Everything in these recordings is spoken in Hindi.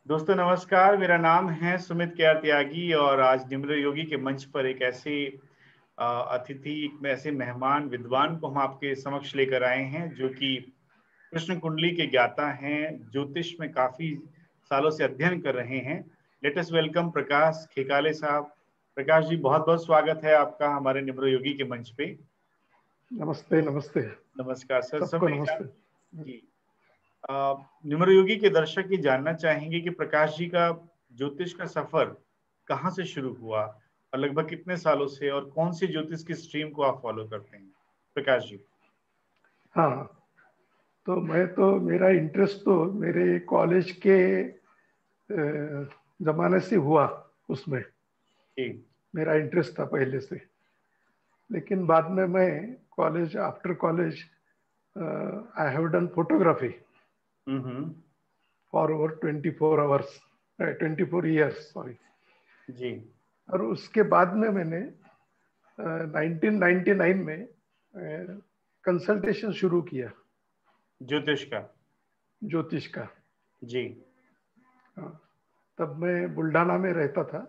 दोस्तों नमस्कार, मेरा नाम है सुमित के आर त्यागी और आज निम्र योगी के मंच पर एक ऐसे अतिथि, एक ऐसे मेहमान विद्वान को हम आपके समक्ष लेकर आए हैं जो कि कृष्ण कुंडली के ज्ञाता हैं, ज्योतिष में काफी सालों से अध्ययन कर रहे हैं। लेट अस वेलकम प्रकाश खेकाले साहब। प्रकाश जी, बहुत बहुत स्वागत है आपका हमारे निम्र योगी के मंच पे। नमस्ते। नमस्ते। नमस्कार सर। सबको नमस्ते जी, निम्र योगी के दर्शक ये जानना चाहेंगे कि प्रकाश जी का ज्योतिष का सफर कहाँ से शुरू हुआ और लगभग कितने सालों से, और कौन सी ज्योतिष की स्ट्रीम को आप फॉलो करते हैं प्रकाश जी? हाँ, तो मेरा इंटरेस्ट तो मेरे कॉलेज के जमाने से हुआ। उसमें मेरा इंटरेस्ट था पहले से, लेकिन बाद में मैं after college I have done photography for over 24 years sorry जी। और उसके बाद में मैंने 1999 में कंसल्टेशन शुरू किया ज्योतिष का। जी। हाँ, तब मैं बुल्ढाना में रहता था।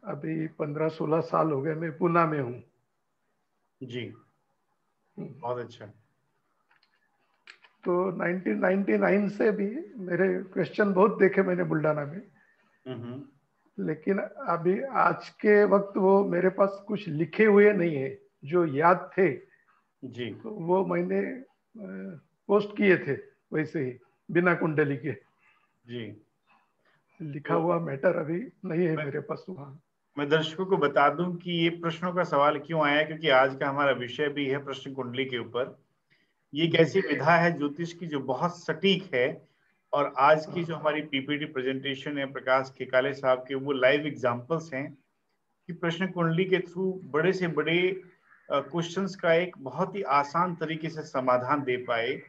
अभी 15-16 साल हो गए मैं पुणे में हूँ। जी, बहुत अच्छा। तो 1999 से भी मेरे क्वेश्चन बहुत देखे मैंने बुल्ढाना में, लेकिन अभी आज के वक्त वो मेरे पास कुछ लिखे हुए नहीं है। जो याद थे जी, तो वो मैंने पोस्ट किए थे वैसे ही बिना कुंडली के। जी, लिखा हुआ मैटर अभी नहीं है मेरे पास वहाँ। मैं दर्शकों को बता दूं कि ये प्रश्नों का सवाल क्यों आया, क्योंकि आज का हमारा विषय भी है प्रश्न कुंडली के ऊपर। ये एक ऐसी विधा है ज्योतिष की जो बहुत सटीक है, और आज की जो हमारी पीपीटी प्रेजेंटेशन है प्रकाश खेकाले साहब के, वो लाइव एग्जांपल्स हैं कि प्रश्न कुंडली के थ्रू बड़े से बड़े क्वेश्चंस का एक बहुत ही आसान तरीके से समाधान दे पाए।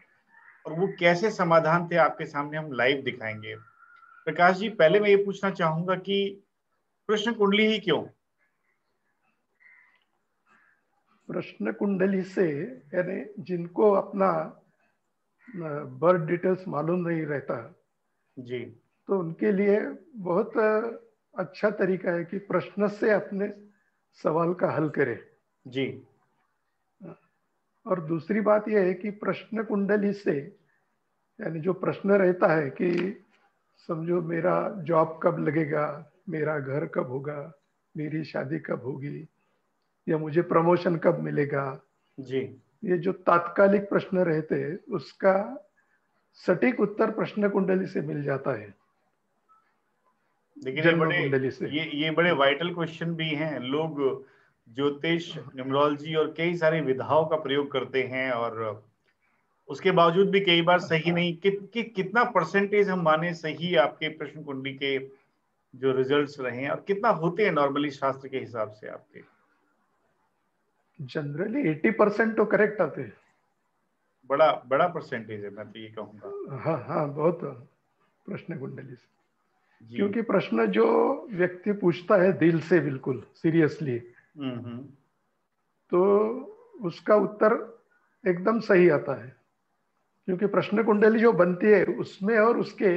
और वो कैसे समाधान थे आपके सामने हम लाइव दिखाएंगे। प्रकाश जी, पहले मैं ये पूछना चाहूंगा कि प्रश्न कुंडली ही क्यों? प्रश्न कुंडली से यानी जिनको अपना बर्थ डिटेल्स मालूम नहीं रहता जी, तो उनके लिए बहुत अच्छा तरीका है कि प्रश्न से अपने सवाल का हल करें। जी, और दूसरी बात यह है कि प्रश्न कुंडली से यानी जो प्रश्न रहता है कि समझो मेरा जॉब कब लगेगा, मेरा घर कब होगा, मेरी शादी कब होगी, या मुझे प्रमोशन कब मिलेगा, जी, ये जो तात्कालिक प्रश्न रहते हैं उसका सटीक उत्तर प्रश्न कुंडली से मिल जाता है। लेकिन जन्म कुंडली से ये बड़े वाइटल क्वेश्चन भी हैं। लोग ज्योतिष, न्यूमरोलॉजी और कई सारी विधाओं का प्रयोग करते हैं, और उसके बावजूद भी कई बार सही नहीं। कितना परसेंटेज हम माने सही आपके प्रश्न कुंडली के जो रिजल्ट्स रहे हैं, और कितना होते हैं नॉर्मली शास्त्र के हिसाब से आपके? जनरली 80% तो करेक्ट आते हैं। बड़ा बड़ा परसेंटेज है, मैं तो ये कहूंगा। हाँ हाँ, बहुत प्रश्न कुंडली से, जी। क्योंकि प्रश्न जो व्यक्ति पूछता है दिल से बिल्कुल सीरियसली, तो उसका उत्तर एकदम सही आता है। क्योंकि प्रश्न कुंडली जो बनती है उसमें और उसके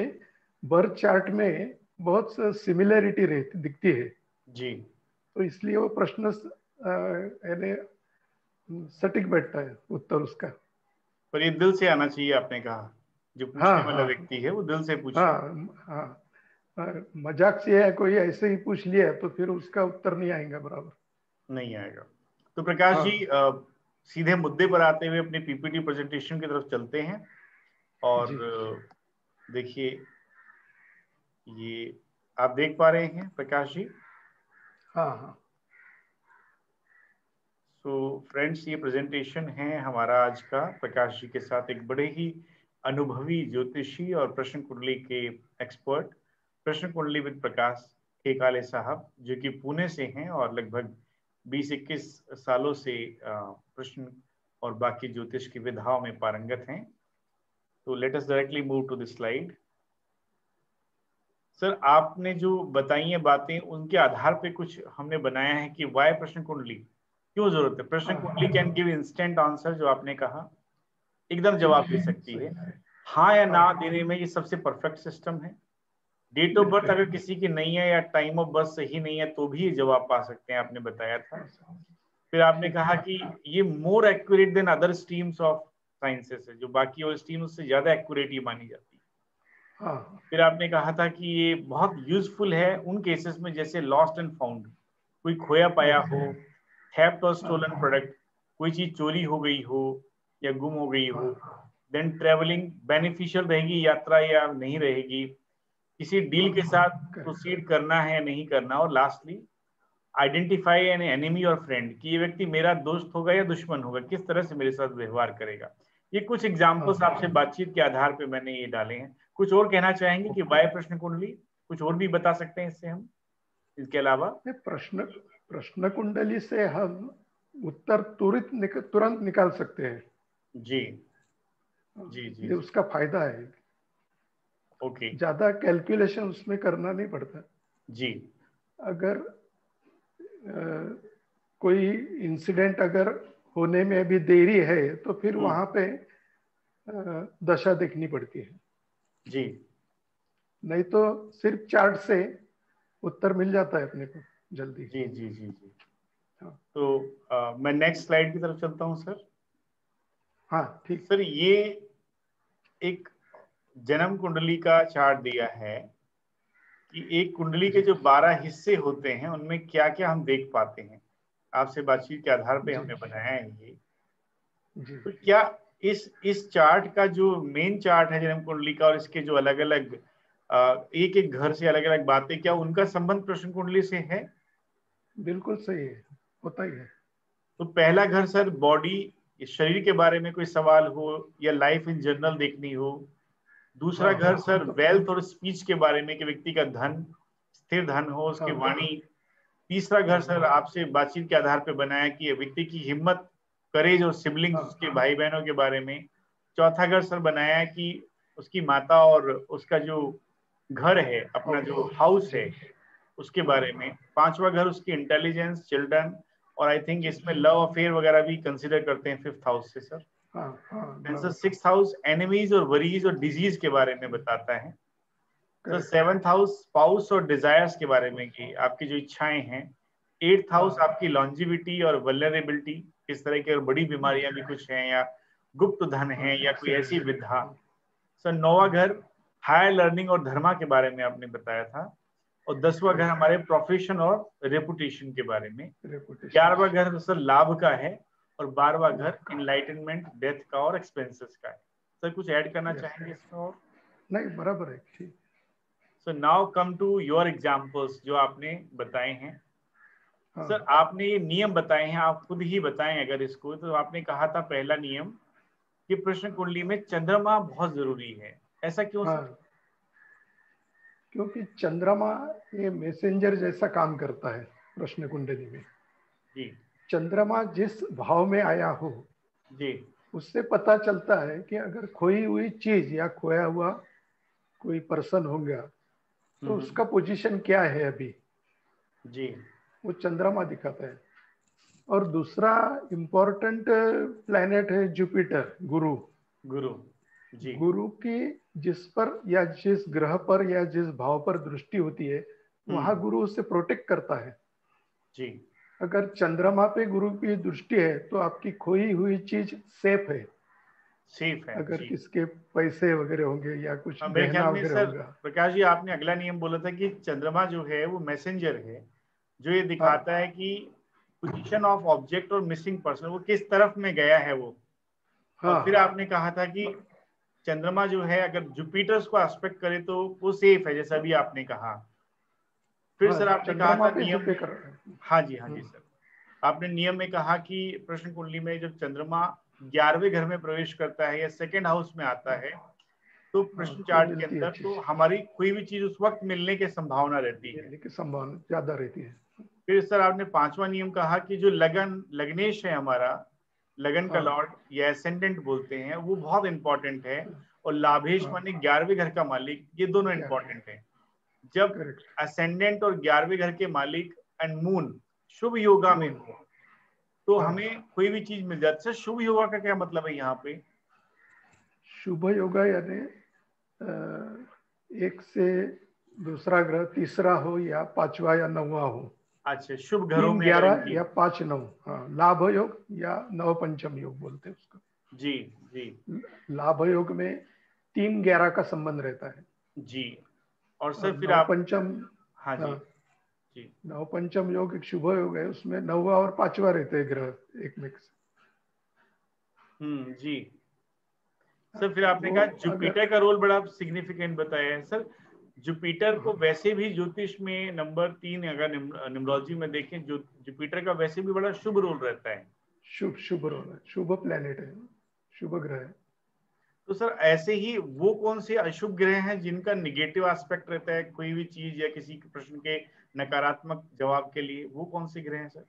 बर्थ चार्ट में बहुत सिमिलरिटी रहती दिखती है। जी, तो इसलिए वो प्रश्न यानी सटीक बैठता है उत्तर उसका। पर ये दिल से आना चाहिए, आपने कहा। जो हाँ पूछने वाला हाँ व्यक्ति है वो दिल से पूछे। हाँ हाँ। मजाक से है कोई ऐसे ही पूछ लिया तो फिर उसका उत्तर नहीं आएगा बराबर। नहीं आएगा। तो प्रकाश जी, हाँ सीधे मुद्दे पर आते हुए अपनी पीपीटी प्रेजेंटेशन की तरफ चलते हैं। और जी। देखिए, ये आप देख पा रहे हैं प्रकाश जी? हाँ हाँ सो फ्रेंड्स, ये प्रेजेंटेशन है हमारा आज का प्रकाश जी के साथ, एक बड़े ही अनुभवी ज्योतिषी और प्रश्न कुंडली के एक्सपर्ट, प्रश्न कुंडली विद प्रकाश खेकाले साहब, जो कि पुणे से हैं और लगभग 20-21 सालों से प्रश्न और बाकी ज्योतिष की विधाओं में पारंगत हैं। तो let us directly move to the slide. Sir, आपने जो बताई हैं बातें, उनके आधार पे कुछ हमने बनाया है कि वाई प्रश्न कुंडली, क्यों जरूरत है प्रश्न कुंडली। कैन गिव इंस्टेंट आंसर, जो आपने कहा एकदम जवाब दे सकती है। हाँ या ना देने में ये सबसे परफेक्ट सिस्टम है। डेट ऑफ बर्थ अगर किसी की नहीं है या टाइम ऑफ बर्थ सही नहीं है तो भी ये जवाब पा सकते हैं, आपने बताया था। फिर आपने कहा कि ये more accurate then other streams of sciences है, जो बाकी और स्ट्रीम उससे ज्यादा एक्यूरेट ये मानी जाती है। हाँ, फिर आपने कहा था कि ये बहुत यूजफुल है उन केसेस में जैसे लॉस्ट एंड फाउंड, कोई खोया पाया हो, थेफ्ट और स्टोलन प्रोडक्ट, कोई चीज चोरी हो गई हो या गुम हो गई हो। देन ट्रेवलिंग बेनिफिशियल रहेगी यात्रा या नहीं रहेगी, किसी डील के साथ प्रोसीड करना है या नहीं करना, और लास्टली आइडेंटिफाई एन एनिमी और फ्रेंड, कि ये व्यक्ति मेरा दोस्त होगा या दुश्मन होगा, किस तरह से मेरे साथ व्यवहार करेगा। ये कुछ एग्जाम्पल्स आपसे बातचीत के आधार पे मैंने ये डाले हैं। कुछ और कहना चाहेंगे कि वाय प्रश्न कुंडली कुछ और भी बता सकते हैं इससे हम, इसके अलावा? प्रश्न कुंडली से हम उत्तर तुरंत निकाल सकते हैं। जी जी जी, ये उसका फायदा है। ओके, ज्यादा कैलकुलेशन उसमें करना नहीं पड़ता। जी, अगर कोई इंसिडेंट अगर होने में भी देरी है तो फिर वहां पे दशा देखनी पड़ती है, जी नहीं तो सिर्फ चार्ट से उत्तर मिल जाता है अपने को जल्दी। जी जी जी जी। हाँ, तो मैं नेक्स्ट स्लाइड की तरफ चलता हूँ सर। हाँ ठीक। सर ये एक जन्म कुंडली का चार्ट दिया है कि एक कुंडली के जो 12 हिस्से होते हैं उनमें क्या क्या हम देख पाते हैं। आपसे बातचीत के आधार पे हमने बनाया है ये। जी, तो क्या इस चार्ट का जो मेन चार्ट है जन्म कुंडली का, और इसके जो अलग अलग एक एक घर से अलग अलग बातें, क्या उनका संबंध प्रश्न कुंडली से है? बिल्कुल सही है, होता ही है। तो पहला घर सर बॉडी, शरीर के बारे में कोई सवाल हो या लाइफ इन जनरल देखनी हो। दूसरा हाँ घर सर तो वेल्थ और स्पीच के बारे में, कि व्यक्ति का धन, स्थिर धन हो, उसकी हाँ, वाणी। तीसरा घर सर आपसे बातचीत के आधार पर बनाया कि व्यक्ति की हिम्मत, करेज और सिबलिंग्स, हाँ, उसके भाई बहनों के बारे में। चौथा घर सर बनाया कि उसकी माता और उसका जो घर है, अपना जो हाउस जी, है, उसके हाँ, बारे में। पांचवा घर उसकी इंटेलिजेंस, चिल्ड्रन, और आई थिंक इसमें लव अफेयर वगैरह भी कंसिडर करते हैं फिफ्थ हाउस से सर। हाँ, हाँ, सर बराबर। सिक्स हाउस एनिमीज और वरीज और डिजीज के बारे में बताता है। Sir correct. Seventh house spouse और डिजायर्स के बारे में, कि आपकी जो इच्छाएं हैं। एट्थ हाउस हाँ, आपकी लॉन्जिविटी और वल्नरेबिलिटी, किस तरह की और बड़ी बीमारियां भी कुछ हैं, या गुप्त धन हाँ, है, या कोई ऐसी एक्सीडेंट। विधा। सर नौवा घर हायर लर्निंग और धर्मा के बारे में आपने बताया था। और 10वां घर करेक्ट। हमारे प्रोफेशन और रेपुटेशन के बारे में। रेपुटेशन। 11वां घर सर लाभ का है। और 12वां घर लाभ का। इनलाइटनमेंट, डेथ का और एक्सपेंसेस का है। सर कुछ ऐड करना यस। चाहेंगे इसमें और? नहीं, बराबर है, ठीक। So now come to your examples जो आपने बताए हैं। हाँ, सर आपने ये नियम बताए हैं, आप खुद ही बताएं अगर इसको। तो आपने कहा था पहला नियम कि प्रश्न कुंडली में चंद्रमा बहुत जरूरी है, ऐसा क्यों हाँ, सर? क्योंकि चंद्रमा ये मैसेंजर जैसा काम करता है प्रश्न कुंडली में। जी चंद्रमा जिस भाव में आया हो जी, उससे पता चलता है कि अगर खोई हुई चीज या खोया हुआ कोई पर्सन हो गया तो उसका पोजीशन क्या है अभी, जी वो चंद्रमा दिखाता है। और दूसरा इम्पोर्टेंट प्लैनेट है जुपिटर, गुरु। गुरु, जी गुरु की जिस पर या जिस ग्रह पर या जिस भाव पर दृष्टि होती है वहां गुरु उसे प्रोटेक्ट करता है। जी, अगर चंद्रमा पे गुरु की दृष्टि है तो आपकी खोई हुई चीज सेफ है। सेफ है अगर जी। किसके पैसे वगैरह होंगे या कुछ मेरे ख्याल गहना में वगैरह सर होगा। प्रकाश जी आपने अगला नियम बोला था कि चंद्रमा जो है वो मैसेंजर है, जो ये हाँ, दिखाता है कि पोजीशन ऑफ ऑब्जेक्ट और मिसिंग पर्सन, वो किस तरफ में गया है वो। और हाँ, फिर आपने कहा था कि चंद्रमा जो है अगर जुपिटर को एस्पेक्ट करे तो वो सेफ है, जैसा भी आपने कहा। फिर हाँ, सर आपने कहा चंद्रमा था पे नियम में, जुपिटर। हाँ जी सर, आपने नियम में कहा कि प्रश्न कुंडली में जब चंद्रमा 11वें घर में प्रवेश करता है या सेकंड हाउस में आता है, तो हाँ, प्रश्न तो चार्ट के मिलती है अंदर चीज, तो हमारी कोई भी चीज उस वक्त मिलने की संभावना रहती है। मिलने की संभावना ज्यादा रहती है। फिर सर आपने पांचवा नियम कहा कि जो लगन, लग्नेश है हमारा, लगन का हाँ, लॉर्ड या एसेंडेंट बोलते हैं, वो बहुत इंपॉर्टेंट है। और लाभेश हाँ, माने 11वें घर का मालिक, ये दोनों क्या है। इंपॉर्टेंट है। जब करेक्ट। असेंडेंट और 11वें घर के मालिक एंड मून शुभ योगा में मून। हो तो हाँ, हमें कोई भी चीज मिल जाती है। सर शुभ योगा का क्या मतलब है यहाँ पे? शुभ योगा यानी एक से दूसरा ग्रह तीसरा हो या पांचवा या नौवा हो, अच्छा, शुभ घरों 3 में अगर 11 इनकी। या 5 9, हाँ, लाभ योग या नव पंचम योग बोलते हैं उसको। जी जी लाभ योग में 3 11 का संबंध रहता है। जी। और और सर फिर नव आप। पंचम, हाँ जी हाँ, जी। नव पंचम योग एक शुभ योग है, उसमें नौवा और पांचवा रहते हैं ग्रह एक में से। जी। सर फिर आपने वो कहा अगर, जुपिटर का रोल बड़ा सिग्निफिकेंट बताया है सर। जुपिटर को हाँ, वैसे भी ज्योतिष में नंबर 3, अगर न्यूमरोलॉजी में देखें, जो जुपिटर का वैसे भी बड़ा शुभ रोल रहता है। शुभ शुभ रोल है, शुभ प्लेनेट है, शुभ ग्रह है। तो सर ऐसे ही वो कौन से अशुभ ग्रह हैं जिनका निगेटिव एस्पेक्ट रहता है कोई भी चीज या किसी प्रश्न के नकारात्मक जवाब के लिए, वो कौन से ग्रह हैं सर?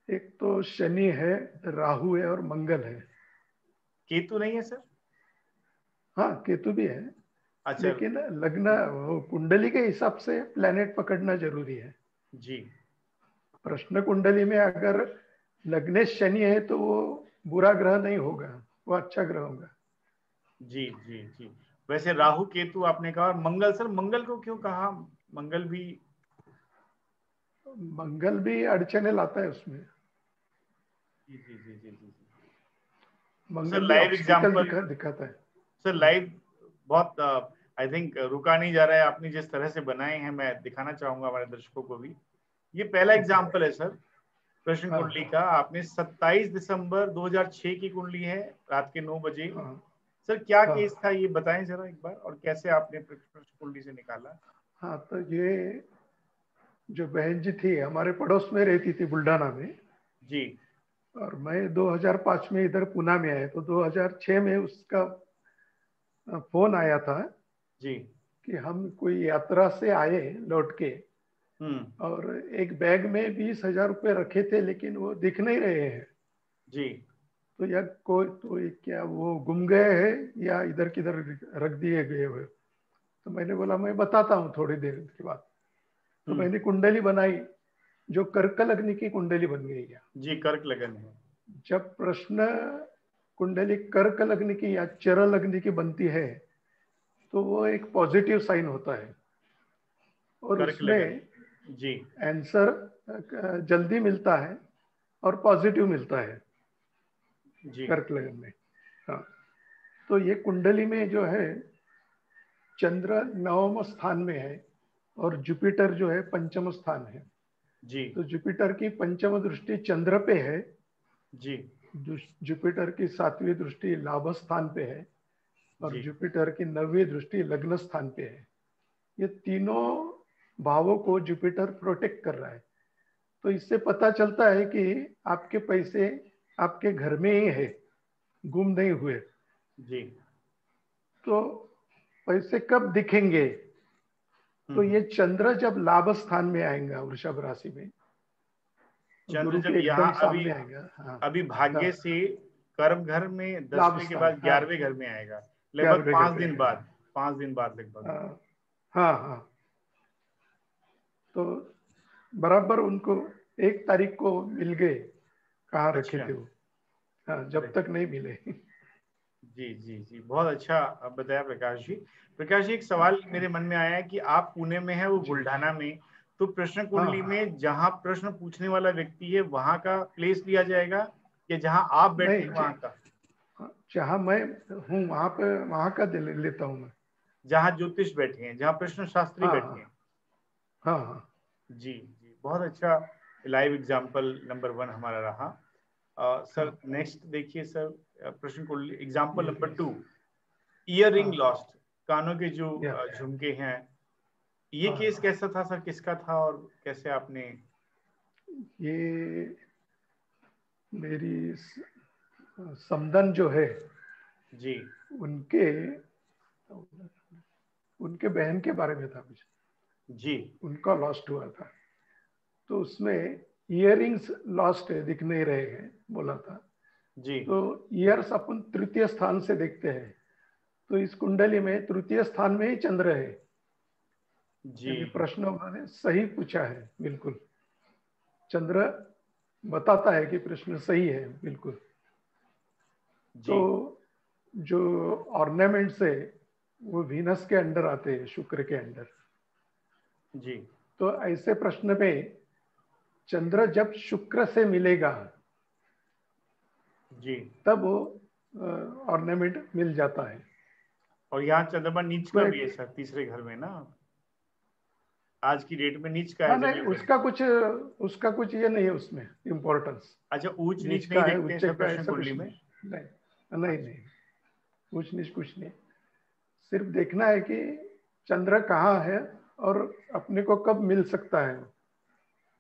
एक तो शनि है, राहु है और मंगल है। केतु नहीं है सर? हाँ, केतु भी है, अच्छा। लेकिन लग्न, वो कुंडली के हिसाब से प्लेनेट पकड़ना जरूरी है। जी प्रश्न कुंडली में अगर लग्नेश शनि है तो वो बुरा ग्रह नहीं होगा, वो अच्छा ग्रह होगा। जी जी जी। वैसे राहु केतु आपने कहा, और मंगल सर, मंगल को क्यों कहा? मंगल भी। मंगल भी अड़चने लाता है उसमें। जी जी जी जी जी जी। तो सर मंगल भी लाइव ऑब्स्टिकल एग्जांपल। दिखाता है। सर लाइव बहुत आई थिंक रुका नहीं जा रहा है, आपने जिस तरह से बनाए हैं मैं दिखाना चाहूंगा हमारे दर्शकों को भी। ये पहला ओके। एग्जांपल है सर प्रश्न हाँ कुंडली का। आपने 27 दिसंबर 2006 की कुंडली है, रात के 9 बजे। हाँ सर क्या हाँ केस था ये बताएं जरा एक बार, और कैसे आपने प्रश्न कुंडली से निकाला? हाँ। तो ये जो बहन जी थी हमारे पड़ोस में रहती थी बुल्डाना में, जी और मैं 2005 में इधर पुणे में आया, तो 2006 में उसका फोन आया था जी। कि हम कोई यात्रा से आए लौट के, हम्म। और एक बैग में 20,000 रुपये रखे थे लेकिन वो दिख नहीं रहे हैं। जी तो यार कोई तो ये क्या वो गुम गए हैं या इधर किधर रख दिए गए हुए। तो मैंने बोला मैं बताता हूँ थोड़ी देर के बाद। तो हम्म। मैंने कुंडली बनाई, जो कर्क लग्न की कुंडली बन गई है। जी कर्क लगन है। जब प्रश्न कुंडली कर्क लग्न की या चर लग्न की बनती है तो वो एक पॉजिटिव साइन होता है, और कर्क लगन। उसमें जी आंसर जल्दी मिलता है और पॉजिटिव मिलता है जी कर्क लगन में। हाँ, तो ये कुंडली में जो है चंद्र नवम स्थान में है और जुपिटर जो है पंचम स्थान है। जी तो जुपिटर की पंचम दृष्टि चंद्र पे है, जी जुपिटर की 7वीं दृष्टि लाभ स्थान पे है, और जी जुपिटर की 9वीं दृष्टि लग्न स्थान पे है। ये तीनों भावों को जुपिटर प्रोटेक्ट कर रहा है। तो इससे पता चलता है कि आपके पैसे आपके घर में ही है, गुम नहीं हुए। जी। तो पैसे कब दिखेंगे? तो ये चंद्र जब लाभ स्थान में आएगा वृषभ राशि में, चंद्र गुरु जब के यहाँ एकदम अभी, सामने आएगा। हाँ अभी हाँ, भाग्य से कर्म घर में लाभ 10वें के स्थान, बाद हाँ, 11वें घर में आएगा, लगभग 11वें घर 5 पे दिन आएगा। बाद, 5 दिन बाद लगभग। हाँ हाँ हाँ। तो बराबर उनको 1 तारीख को मिल गए, कहाँ रखे अच्छा। थे वो। हाँ, अरे जब तक नहीं मिले। जी जी जी, बहुत अच्छा आप बताया प्रकाश जी। प्रकाश जी एक सवाल मेरे मन में आया है कि आप पुणे में है, वो जी, बुल्ढाना में, तो प्रश्न हाँ कुंडली हाँ। में जहां प्रश्न पूछने वाला व्यक्ति है वहां का प्लेस लिया जाएगा, या जहां आप बैठे नहीं, हैं वहां का? जहाँ मैं हूँ वहाँ पे, वहाँ का लेता हूँ मैं। जहां ज्योतिष बैठे हैं, जहां प्रश्न शास्त्री हाँ बैठे हाँ हैं। हाँ हाँ जी जी, बहुत अच्छा। लाइव एग्जाम्पल नंबर 1 हमारा रहा। हाँ। सर नेक्स्ट देखिए सर, प्रश्न को example number earrings, 2, year ring हाँ लॉस्ट, कानों के जो या झुमके हैं। ये हाँ केस हाँ। कैसा था सर, किसका था और कैसे आपने? ये मेरी समदन जो है, जी उनके उनके बहन के बारे में था कुछ, जी उनका लॉस्ट हुआ था। तो उसमें इयररिंग्स लॉस्ट है, दिख नहीं रहे हैं बोला था। जी तो ईयर्स अपन तृतीय स्थान से देखते हैं, तो इस कुंडली में तृतीय स्थान में ही चंद्र है। जी यानी प्रश्न उन्होंने सही पूछा है, बिल्कुल। चंद्र बताता है कि प्रश्न सही है, बिल्कुल। जी तो जो ऑर्नामेंट्स है वो वीनस के अंडर आते हैं, शुक्र के अंडर। जी तो ऐसे प्रश्न में चंद्र जब शुक्र से मिलेगा जी। तब वो ऑर्नामेंट मिल जाता है। और यहाँ चंद्रमा नीच तो का भी एक, है सर, तीसरे घर में ना, आज की डेट में नीच का हाँ है नहीं, जमीन में। उसका कुछ ये नहीं है उसमें इम्पोर्टेंस। अच्छा, ऊंच नीच नीच नहीं का है, देखते हैं उच्च सर का, प्रश्न ऐसा कुंडली कुछ में? नहीं। नहीं नहीं अच्छा। नहीं, ऊंच नीच कुछ नहीं। सिर्फ देखना है कि चंद्र कहाँ है और अपने को कब मिल सकता है।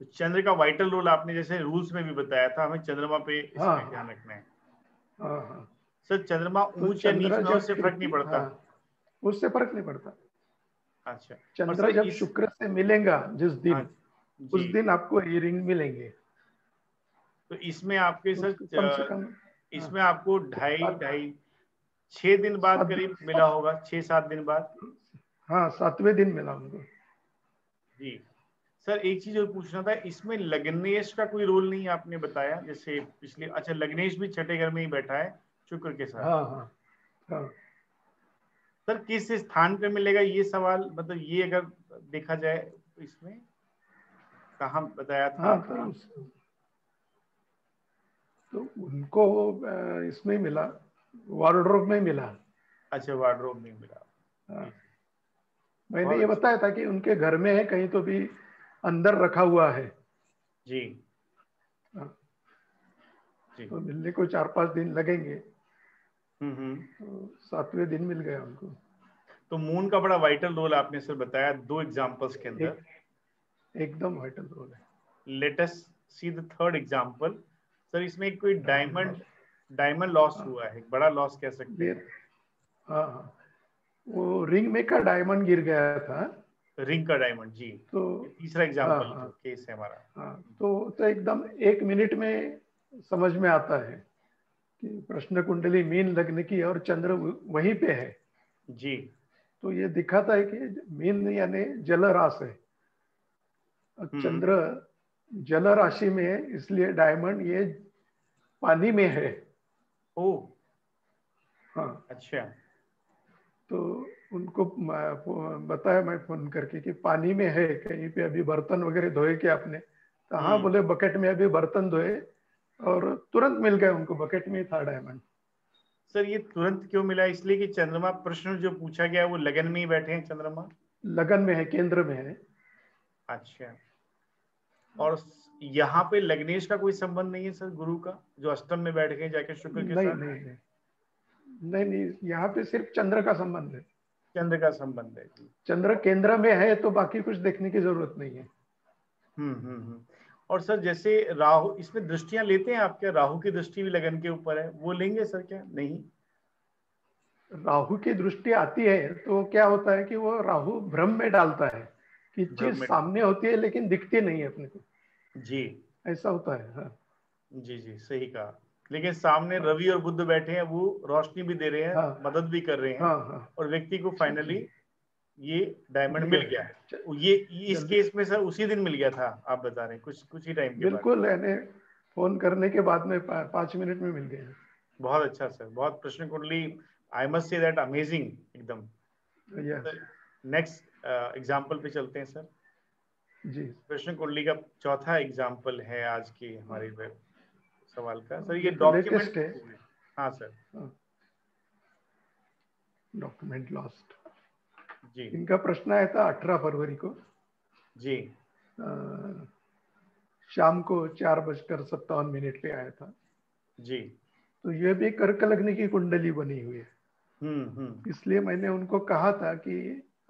तो चंद्र का वाइटल रोल आपने जैसे रूल्स में भी बताया था, हमें चंद्रमा पे हाँ इसमें ध्यान रखना है। हाँ हाँ। सर चंद्रमा तो ऊंच या नीच चंद्र में हो जब उससे फर्क नहीं पड़ता? हाँ, उससे फर्क नहीं पड़ता। अच्छा। और चंद्र सर जब इस, शुक्र से मिलेगा जिस हाँ दिन, उस जी, दिन आपको रिंग मिलेंगे। तो इसमें आपके सर उसको कम से कम, हाँ, इसमें आपको ढाई सात ढाई 6 दिन बाद 7 दिन, करीब मिला होगा, 6-7 दिन बाद। हाँ 7वें दिन मिला उनको। जी। सर एक चीज और पूछना था, इसमें लग्नेश का कोई रोल नहीं आपने बताया जैसे पिछले। अच्छा, लग्नेश भी छठे घर में ही बैठा है शुक्र के साथ। हाँ हाँ हाँ सर किस स्थान पे मिलेगा ये सवाल, मतलब ये अगर देखा जाए इसमें कहाँ बताया था हाँ। आपने? तो उनको इसमें मिला, वार्डरोब में मिला। अच्छा, वार्डरोब नहीं मिला। हाँ, जी, मैंने बहुत ये अच्छा। बताया था कि उनके घर में है, कहीं तो भी अंदर रखा हुआ है। जी हाँ, जी। तो मिलने को 4-5 दिन लगेंगे। हम्म। तो 7वें दिन मिल गया उनको। तो मून का बड़ा वाइटल रोल आपने सर बताया 2 एग्जाम्पल्स के अंदर। एक एकदम वाइटल रोल है। Let us see the third example. Sir इसमें कोई diamond diamond, loss. Diamond loss हाँ हुआ है, एक बड़ा लॉस कह सकते ये, हैं। हाँ हाँ, वो रिंग में का डायमंड गिर गया था। रिंग का डायमंड, जी, तो ये तीसरा हाँ एग्जाम्पल हाँ केस है हमारा। हाँ, तो एकदम 1 मिनट में समझ में आता है कि प्रश्न कुंडली मीन लग्न की और चंद्र वहीं पे है। जी। तो ये दिखाता है कि मीन यानी जल राशि है और हम्म। चंद्र जल राशि में है, इसलिए डायमंड ये पानी में है। ओ, हाँ, अच्छा। तो उनको बताया मैं फोन करके कि पानी में है कहीं पे, अभी बर्तन वगैरह धोए क्या आपने? तो हाँ हम्म। बोले, बकेट में अभी बर्तन धोए, और तुरंत मिल गया उनको, बकेट में ही था डायमंड। सर ये तुरंत क्यों मिला? इसलिए कि चंद्रमा प्रश्न जो पूछा गया वो लगन में ही बैठे हैं चंद्रमा। लगन में है, केंद्र में है। अच्छा। और यहाँ पे लग्नेश का कोई संबंध नहीं है सर, गुरु का जो अष्टम में बैठ गए जाके शुक्र के नहीं साथ? नहीं नहीं नहीं नहीं, यहाँ पे सिर्फ चंद्र का संबंध है। चंद्र का संबंध है जी। चंद्र केंद्र में है तो बाकी कुछ देखने की जरूरत नहीं है। हम्म। और सर जैसे राहु, इसमें दृष्टियां लेते हैं आप क्या? राहु की दृष्टि भी लगन के ऊपर है, वो लेंगे सर क्या? नहीं? राहु की दृष्टि आती है तो क्या होता है कि वो राहु भ्रम में डालता है कि भ्रम चीज में सामने होती है लेकिन दिखती नहीं है अपने को। जी ऐसा होता है। हाँ जी जी, सही कहा। लेकिन सामने हाँ रवि और बुध बैठे हैं, वो रोशनी भी दे रहे हैं, हाँ मदद भी कर रहे हैं, हाँ हाँ। और व्यक्ति को जी फाइनली ये डायमंड मिल मिल गया। गया। च- ये इस जल्दी, केस में सर उसी दिन मिल गया था, आप बता रहे हैं कुछ ही टाइम के बाद। बिल्कुल, यानी फोन करने के बाद में 5 मिनट में मिल गया। बहुत अच्छा सर, बहुत प्रश्न कुंडली, I must say that amazing एकदम। यस। नेक्स्ट एग्जाम्पल पे चलते हैं सर। जी। प्रश्न कुंडली का चौथा एग्जाम्पल है आज की हमारी सवाल का सर, ये ये तो डॉक्यूमेंट। लेटेस्ट है। हाँ सर। Document lost. जी इनका प्रश्न आया था 18 फरवरी को, जी। अ, शाम को 4:57 पे आया था। जी। तो ये भी कर्क लग्न की कुंडली बनी हुई है। हम्म। इसलिए मैंने उनको कहा था कि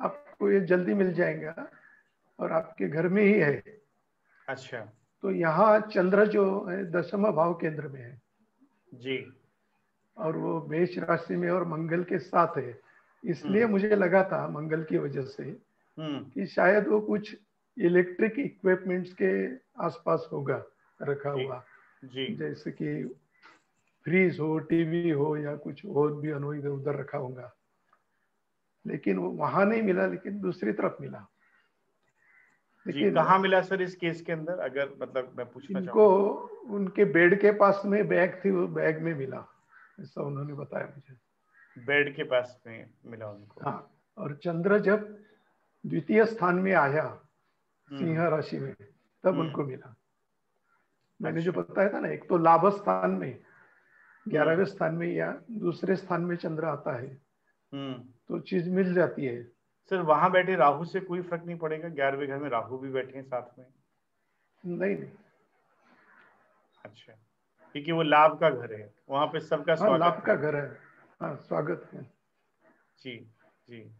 आपको ये जल्दी मिल जाएगा और आपके घर में ही है। अच्छा। तो यहाँ चंद्र जो है 10वें भाव केंद्र में है, जी। और वो मेष राशि में और मंगल के साथ है। इसलिए हम्म मुझे लगा था मंगल की वजह से हम्म। कि शायद वो कुछ इलेक्ट्रिक इक्विपमेंट्स के आसपास होगा रखा जी हुआ, जी। जैसे कि फ्रीज हो, टीवी हो, या कुछ और भी अनो इधर उधर रखा होगा। लेकिन वो वहां नहीं मिला, लेकिन दूसरी तरफ मिला। जी, लेकिन कहाँ मिला सर इस केस के अंदर, अगर मतलब मैं पूछना इनको चाहूँ? उनके बेड के पास में बैग थी, वो बैग में मिला, ऐसा उन्होंने बताया मुझे। बेड के पास में मिला उनको। हाँ, और चंद्र जब द्वितीय स्थान में आया सिंह हम्म राशि में, तब हम्म। उनको मिला। मैंने जो अच्छा। बताया था ना, एक तो लाभ स्थान में, 11वें हम्म स्थान में या दूसरे स्थान में चंद्र आता है हम्म। तो चीज मिल जाती है। सर वहां बैठे राहु से कोई फर्क नहीं पड़ेगा? 11वें घर में राहु भी बैठे हैं साथ में। नहीं नहीं। अच्छा, क्योंकि वो लाभ का घर है, वहां पे सबका हाँ, स्वागत लाभ का है। घर है। हाँ, स्वागत है। जी जी। तो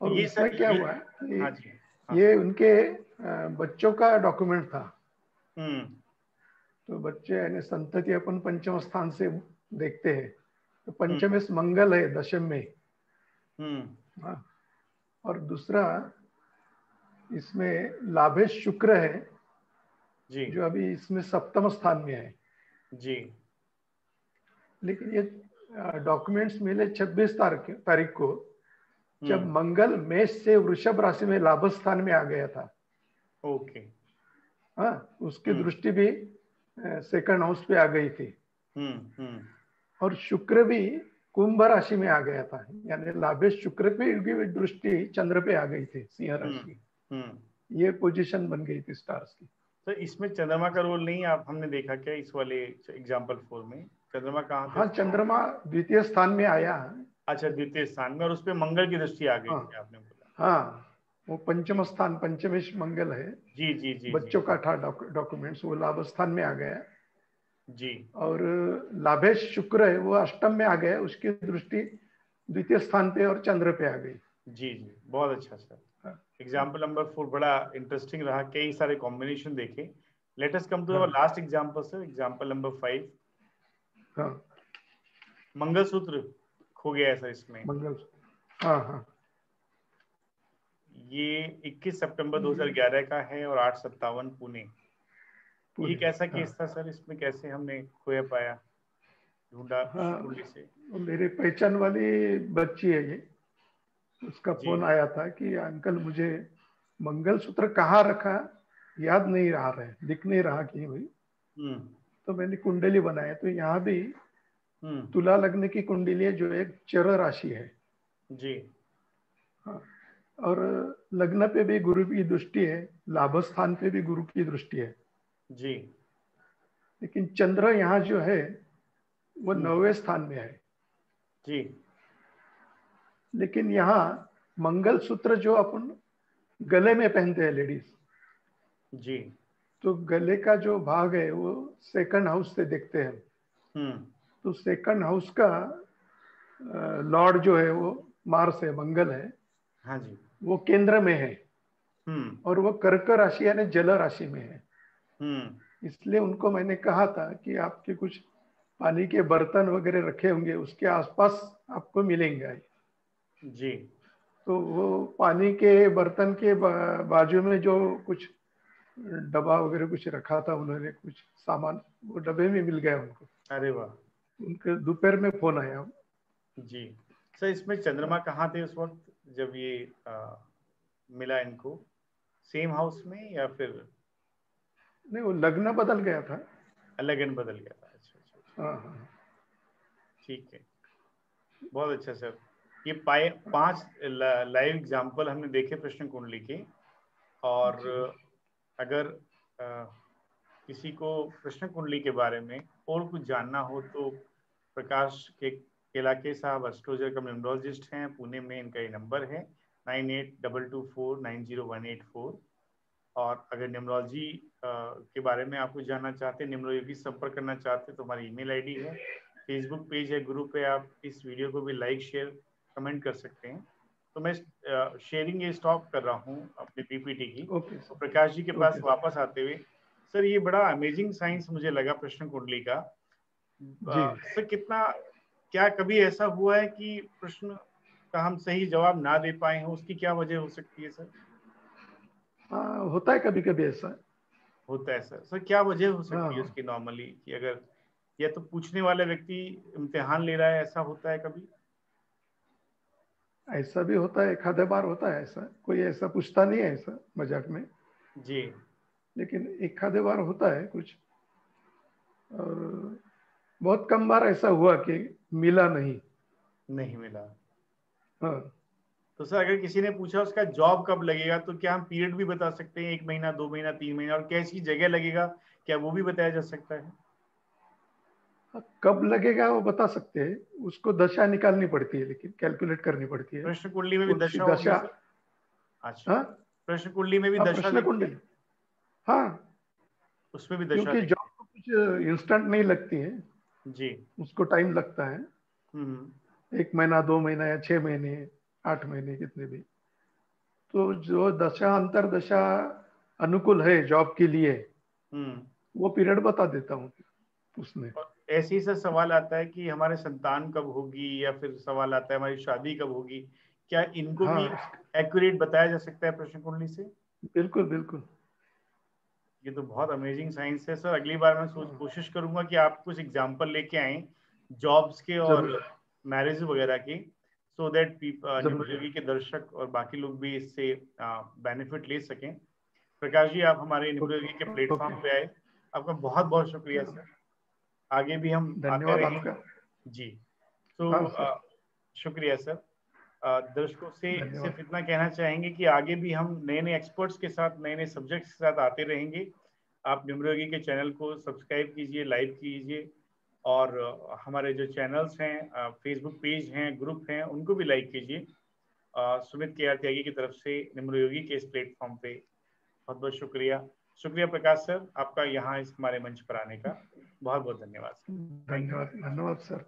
और ये उसमें सर क्या ये, हुआ हाँ कि जी, हाँ ये हाँ। उनके बच्चों का डॉक्यूमेंट था। हम्म तो बच्चे यानी संतति अपन पंचम स्थान से देखते हैं, तो हम्म पंचमेश मंगल है दशम में। हम्म। हाँ, और दूसरा इसमें लाभेश शुक्र है, जी जो अभी इसमें सप्तम स्थान में है। जी। लेकिन ये डॉक्यूमेंट्स मिले 26 तारीख को, जब हम्म। मंगल मेष से वृषभ राशि में लाभ स्थान में आ गया था। ओके। हाँ, उसकी हम्म दृष्टि भी सेकंड हाउस पे आ गई थी। हम्म। और शुक्र भी कुंभ राशि में आ गया था, यानी लाभेश शुक्र पे की दृष्टि चंद्र पे आ गई थी सिंह हम्म राशि। हम्म। ये पोजीशन बन गई थी स्टार्स की। तो इसमें चंद्रमा का रोल नहीं आप हमने देखा क्या इस वाले एग्जाम्पल 4 में? चंद्रमा कहाँ थे हाँ, सर? चंद्रमा द्वितीय स्थान में आया। अच्छा, द्वितीय स्थान में, और उस पे मंगल की दृष्टि आ गई हाँ थी आपने बोला। हाँ, वो पंचम जी स्थान पंचमेश मंगल है। जी जी जी जी बच्चों जी का था डॉक्यूमेंट्स, वो लाभ स्थान में आ गया। जी। और लाभेश शुक्र है, वो अष्टम में आ गया, उसकी दृष्टि द्वितीय स्थान पे और चंद्र पे आ गई। जी जी, बहुत अच्छा सर। हाँ एग्जाम्पल नंबर 4 बड़ा इंटरेस्टिंग रहा, कई सारे कॉम्बिनेशन देखे। लेट अस कम टू हाँ our last example sir, example number 5। हाँ। मंगलसूत्र खो गया है सर इसमें। मंगल। हाँ हाँ। ये 21 सितंबर ये 2011 का है और 8:57 पुणे। ये पुणे। कैसा हाँ केस था सर? इसमें कैसे हमने खोया पाया, ढूंढा हाँ, कुंडली से? वो मेरी पहचान वाली बच्ची है ये। उसका जी। फोन आया था कि अंकल मुझे मंगलसूत्र कहाँ रखा याद नहीं रहा, दिख नहीं रहा कि भाई। हम्म तो मैंने कुंडली बनाया, तो यहाँ भी हम्म। तुला लग्न की कुंडली है, जो एक चर राशि है। जी हाँ, और लग्न पे भी गुरु की दृष्टि है, लाभ स्थान पे भी गुरु की दृष्टि है। जी। लेकिन चंद्र यहाँ जो है वो हम्म। 9वें स्थान में है। जी लेकिन यहाँ मंगलसूत्र जो अपन गले में पहनते हैं लेडीज, जी। तो गले का जो भाग है वो सेकंड हाउस से देखते हैं। हम्म। तो सेकंड हाउस का लॉर्ड जो है वो मार्स है, मंगल है। हाँ जी। वो केंद्र में है, हम्म और वो कर्क राशि यानी जल राशि में है। हम्म। इसलिए उनको मैंने कहा था कि आपके कुछ पानी के बर्तन वगैरह रखे होंगे उसके आसपास आपको मिलेंगे। जी तो वो पानी के बर्तन के बाजू में जो कुछ डब्बा वगैरह कुछ रखा था उन्होंने, कुछ सामान, वो डब्बे में मिल गया उनको। अरे वाह। उनके दोपहर में फोन आया। जी सर, इसमें चंद्रमा कहाँ थे उस वक्त जब ये मिला इनको? सेम हाउस में या फिर नहीं, वो लग्न बदल गया था। अलग एंड बदल गया था? अच्छा अच्छा अच्छा। हाँ हाँ। ठीक है, बहुत अच्छा सर। ये पाए 5 लाइव एग्जाम्पल हमने देखे प्रश्न कुंडली के। और जी अगर किसी को प्रश्न कुंडली के बारे में और कुछ जानना हो तो प्रकाश के केलाके साहब एस्ट्रोलॉजर कम न्यूमरोलॉजिस्ट हैं पुणे में। इनका ये नंबर है 9822490184। और अगर न्यूमरोलॉजी के बारे में आपको जानना चाहते हैं, न्यूमरोलॉजी संपर्क करना चाहते हैं, तो हमारी ईमेल आईडी है, फेसबुक पेज है, ग्रुप है। आप इस वीडियो को भी लाइक शेयर कमेंट कर सकते हैं। तो मैं शेयरिंग ये स्टॉप कर रहा हूँ अपने पीपीटी की। ओके तो प्रकाश जी के पास ओके वापस आते हुए, सर ये बड़ा अमेजिंग साइंस मुझे लगा प्रश्न कुंडली का। जी। सर कितना, क्या कभी ऐसा हुआ है कि प्रश्न का हम सही जवाब ना दे पाए हैं? उसकी क्या वजह हो सकती है सर? हाँ, होता है कभी कभी ऐसा। होता है सर। सर क्या वजह हो हाँ सकती है हाँ, उसकी नॉर्मली, कि अगर या तो पूछने वाला व्यक्ति इम्तिहान ले रहा है, ऐसा होता है कभी? ऐसा भी होता है, एक आधे बार होता है ऐसा। कोई ऐसा पूछता नहीं है ऐसा मजाक में, जी लेकिन एक आधे बार होता है कुछ। और बहुत कम बार ऐसा हुआ कि मिला नहीं। नहीं मिला। हाँ, तो सर अगर किसी ने पूछा उसका जॉब कब लगेगा, तो क्या हम पीरियड भी बता सकते हैं, 1 महीना, 2 महीना, 3 महीना, और कैसी जगह लगेगा, क्या वो भी बताया जा सकता है? कब लगेगा वो बता सकते हैं, उसको दशा निकालनी पड़ती है, लेकिन कैलकुलेट करनी पड़ती है प्रश्न कुंडली में भी कौन सी दशा होगी दशा। सर? अच्छा, हाँ प्रश्न कुंडली में भी हाँ, दशा प्रश्न दिखती है? कुंडली। हाँ, उसमें भी दशा क्योंकि दिखती जॉब तो कुछ इंस्टेंट नहीं लगती है, है? जी। उसको टाइम लगता है। हम्म। 1 महीना, 2 महीना या 6 महीने, 8 महीने, कितने भी। तो जो दशा अंतर दशा अनुकूल है जॉब के लिए, हम्म। वो पीरियड बता देता हूँ उसमें। और ऐसे ही सर सवाल आता है कि हमारे संतान कब होगी, या फिर सवाल आता है हमारी शादी कब होगी, क्या इनको भी हाँ, एक्यूरेट बताया जा सकता है प्रश्न कुंडली से? बिल्कुल बिल्कुल। ये तो बहुत अमेजिंग साइंस है सर। अगली बार मैं कोशिश करूंगा कि आप कुछ एग्जांपल लेके आए जॉब्स के और जरूर मैरिज वगैरह के, सो दैट जरूर। न्यूमरोलॉजी के दर्शक और बाकी लोग भी इससे बेनिफिट ले सकें। प्रकाश जी, आप हमारे न्यूमरोलॉजी के ओके, प्लेटफॉर्म पे आए, आपका बहुत बहुत शुक्रिया सर। आगे भी हम आते धन्यवाद रहेंगे। आपका। जी। तो हाँ सर, शुक्रिया सर। दर्शकों से धन्यवाद। सिर्फ इतना कहना चाहेंगे कि आगे भी हम नए नए एक्सपर्ट्स के साथ, नए नए सब्जेक्ट्स के साथ आते रहेंगे। आप न्यूमरोलॉजी के चैनल को सब्सक्राइब कीजिए, लाइक कीजिए, और हमारे जो चैनल्स हैं, फेसबुक पेज हैं, ग्रुप हैं, उनको भी लाइक कीजिए। सुमित के आर त्यागी की तरफ से न्यूमरोलॉजी के इस प्लेटफॉर्म पे बहुत बहुत शुक्रिया। शुक्रिया प्रकाश सर, आपका यहाँ इस हमारे मंच पर आने का। बहुत बहुत धन्यवाद सर। Thank you. धन्यवाद, धन्यवाद सर।